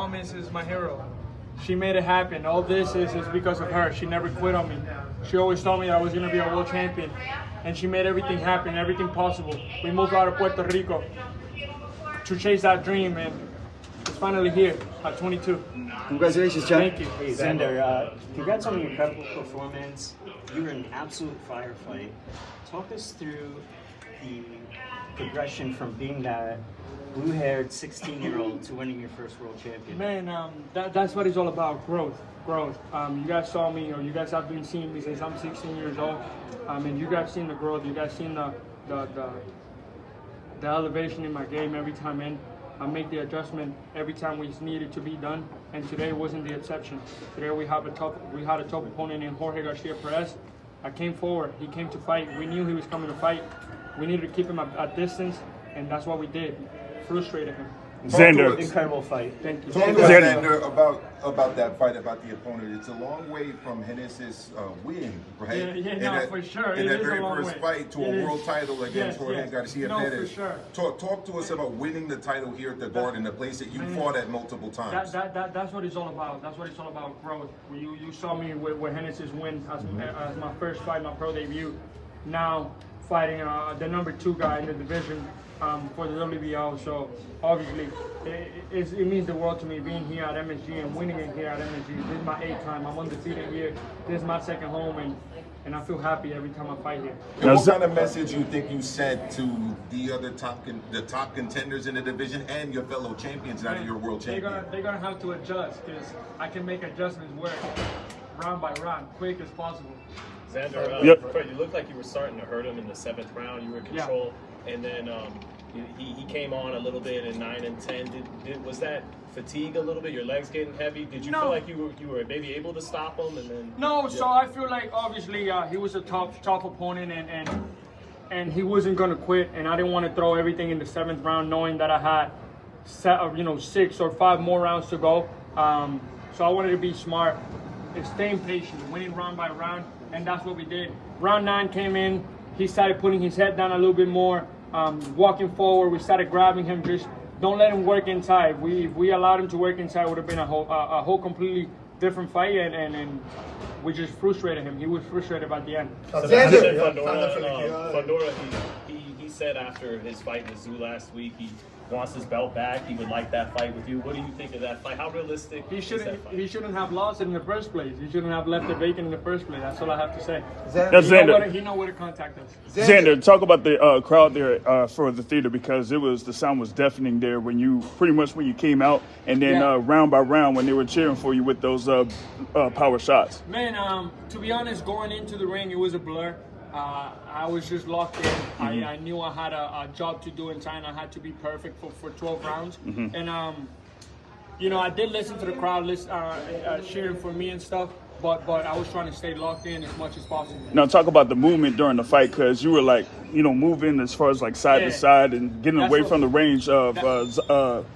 mom is my hero. She made it happen. All this is because of her. She never quit on me. She always told me that I was going to be a world champion. And she made everything happen, everything possible. We moved out of Puerto Rico to chase that dream, and it's finally here at 22. Congratulations, Chuck. Thank you. Hey, Xander, congrats on the incredible performance. You were an absolute firefight. Talk us through the progression from being that blue-haired 16-year-old to winning your first world champion. Man, that's what it's all about, growth. You guys saw me, or you guys have been seeing me since I'm 16 years old. And you guys seen the growth. You guys seen the elevation in my game every time in. I make the adjustment every time we needed to be done, and today wasn't the exception. Today we had a tough opponent in Jorge García. I came forward. He came to fight. We knew he was coming to fight. We needed to keep him at distance, and that's what we did. Frustrated him. Xander, Incredible fight. Thank you. Talk to us, Xander, about that fight, about the opponent. It's a long way from Hennessy's win, right? Yeah, for sure. In It that is very a long first way. fight to a world title against Jorge Garcia No, Perez. for sure. Talk to us about winning the title here at the Garden, a place that you fought at multiple times. That's what it's all about. That's what it's all about, growth. You saw me with Hennessy's win as my first fight, my pro debut. Now fighting the number 2 guy in the division for the WBO. So obviously it means the world to me being here at MSG and winning it here at MSG. This is my 8th time. I'm undefeated here. This is my second home, and I feel happy every time I fight here. And what kind of message you think you sent to the other top contenders in the division and your fellow champions now that you're world champion? They're gonna have to adjust, because I can make adjustments work round by round, quick as possible. Xander, you looked like you were starting to hurt him in the 7th round. You were in control, and then he came on a little bit in 9 and 10. Was that fatigue a little bit? Your legs getting heavy? Did you feel like you were maybe able to stop him? And then so I feel like obviously he was a tough opponent, and he wasn't gonna quit, and I didn't want to throw everything in the 7th round, knowing that I had 6 or 5 more rounds to go. So I wanted to be smart and staying patient, winning round by round. And that's what we did. Round 9 came in. He started putting his head down a little bit more, walking forward. We started grabbing him. Just don't let him work inside. If we allowed him to work inside, it would have been a whole completely different fight, and we just frustrated him. He was frustrated by the end. Fundora, he said after his fight with Zoo last week, he wants his belt back. He would like that fight with you. What do you think of that fight? How realistic is that fight? He shouldn't have lost it in the first place. He shouldn't have left it vacant in the first place. That's all I have to say. He know where to contact us. Xander, talk about the crowd there for the theater, because the sound was deafening there when you came out, and then round by round when they were cheering for you with those power shots. Man, to be honest, going into the ring, it was a blur. I was just locked in. I knew I had a job to do inside, and I had to be perfect for 12 rounds. And, I did listen to the crowd cheering for me and stuff, but I was trying to stay locked in as much as possible. Now, talk about the movement during the fight, because you were moving as far as side to side and getting away from the range of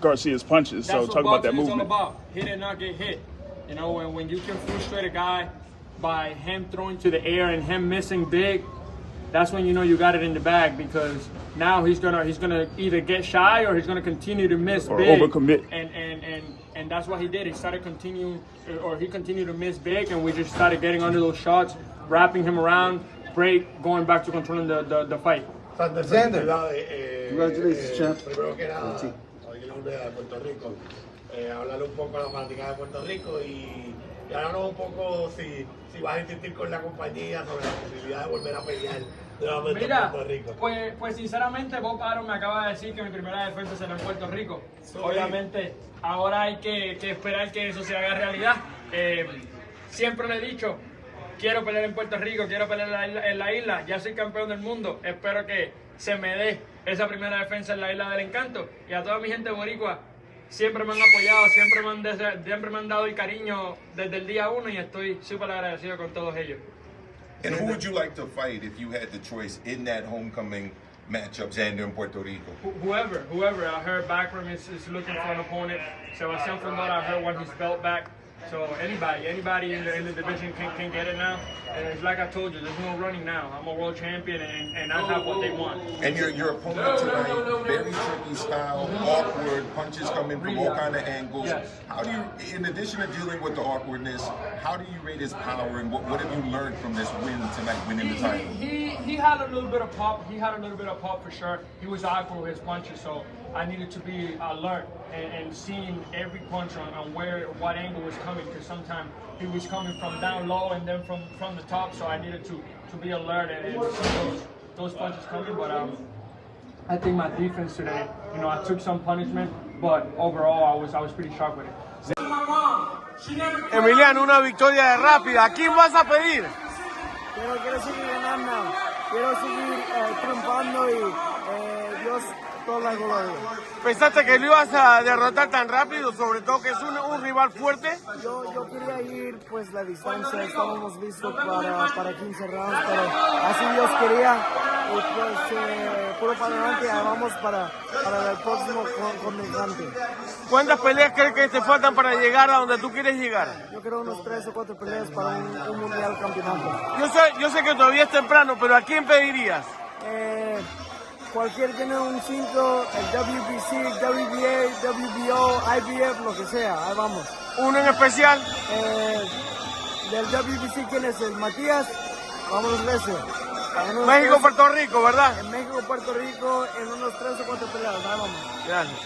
Garcia's punches. So talk about that movement. It's all about. Hit and not get hit. When you can frustrate a guy by him throwing to the air and him missing big, that's when you got it in the bag, because now he's gonna either get shy or he's gonna continue to miss or big. Overcommit. And that's what he did. He continued to miss big, and we just started getting under those shots, wrapping him around, break, going back to controlling the fight. Xander, congratulations, champ. Primero que nada, aquí la unidad de Puerto Rico, hablarle un poco a la fanática de Puerto Rico y hablarnos un poco si vas a insistir con la compañía sobre la posibilidad de volver a pelear nuevamente en Puerto Rico. Pues sinceramente Bob Aaron me acaba de decir que mi primera defensa será en Puerto Rico. Obviamente ahora hay que esperar que eso se haga realidad. Siempre le he dicho, quiero pelear en Puerto Rico, quiero pelear en la isla, ya soy campeón del mundo, espero que se me dé esa primera defensa en la Isla del Encanto. Y a toda mi gente boricua, siempre me han apoyado, siempre me han dado el cariño desde el día 1, y estoy súper agradecido con todos ellos. And who would you like to fight if you had the choice in that homecoming matchup, Xander, in Puerto Rico? Whoever. I heard Backroom is looking for an opponent. Sebastian Fundora, I heard, won his belt back. So anybody in the division can get it now. And it's like I told you, there's no running now. I'm a world champion, and I have what they want. And your opponent tonight, very tricky style, awkward, punches coming from all kind of angles. Yes. How do you, in addition to dealing with the awkwardness, how do you rate his power, and what have you learned from this win tonight, winning the title? He had a little bit of pop. He had a little bit of pop for sure. He was awkward with his punches, so I needed to be alert and seeing every punch on what angle was coming, because sometimes he was coming from down low and then from the top, so I needed to be alert and see those punches coming. But I think my defense today, I took some punishment, but overall I was pretty sharp with it. Emiliano, una victoria rápida. ¿A quién vas a pedir? Quiero seguir ganando, quiero seguir triunfando y Dios toda la gloria. ¿Pensaste que lo ibas a derrotar tan rápido, sobre todo que es un rival fuerte? Yo quería ir pues la distancia, estábamos listos para 15 rounds, pero así Dios quería y pues puro para adelante, vamos para el próximo contrincante. ¿Cuántas peleas crees que te faltan para llegar a donde tú quieres llegar? Yo creo unos 3 o 4 peleas para un mundial campeonato. Yo sé que todavía es temprano, pero ¿a quién pedirías? Cualquier tiene un 5, el WBC, WBA, WBO, IBF, lo que sea, ahí vamos. ¿Uno en especial? Del WBC, ¿quién es? El Matías, vámonos ese. México, Puerto Rico, ¿verdad? En México, Puerto Rico, en unos 3 o 4 peleas, ahí vamos. Gracias.